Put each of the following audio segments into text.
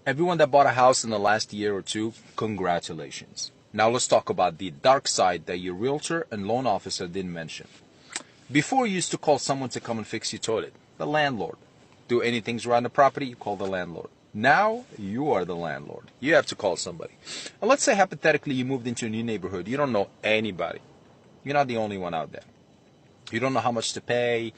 Everyone that bought a house in the last year or two, congratulations. Now let's talk about the dark side that your realtor and loan officer didn't mention. Before, you used to call someone to come and fix your toilet, the landlord. Do anything around the property, you call the landlord. Now, you are the landlord. You have to call somebody. And let's say hypothetically you moved into a new neighborhood. You don't know anybody. You're not the only one out there. You don't know how much to pay.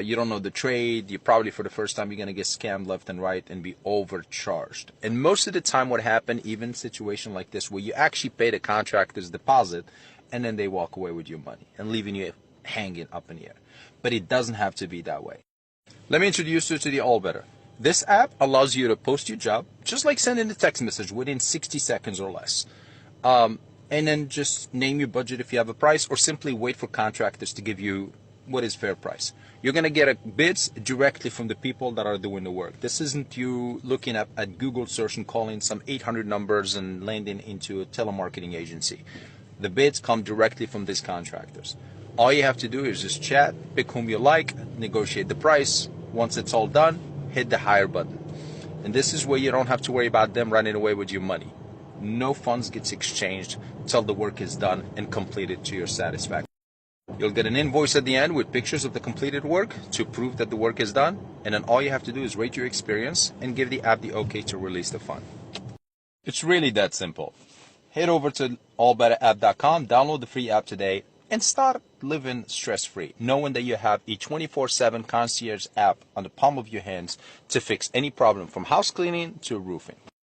You don't know the trade. You probably, for the first time, you're going to get scammed left and right and be overcharged. And most of the time what happened, even in a situation like this, where you actually pay the contractor's deposit and then they walk away with your money and leaving you hanging up in the air. But it doesn't have to be that way. Let me introduce you to the AllBetter. This app allows you to post your job, just like sending a text message within 60 seconds or less. And then just name your budget if you have a price, or simply wait for contractors to give you what is fair price. You're going to get bids directly from the people that are doing the work. This isn't you looking at Google search and calling some 800 numbers and landing into a telemarketing agency. The bids come directly from these contractors. All you have to do is just chat, pick whom you like, negotiate the price. Once it's all done, hit the hire button. And this is where you don't have to worry about them running away with your money. No funds gets exchanged till the work is done and completed to your satisfaction. You'll get an invoice at the end with pictures of the completed work to prove that the work is done, and then all you have to do is rate your experience and give the app the okay to release the fund. It's really that simple. Head over to allbetterapp.com, download the free app today, and start living stress-free, knowing that you have a 24/7 concierge app on the palm of your hands to fix any problem from house cleaning to roofing.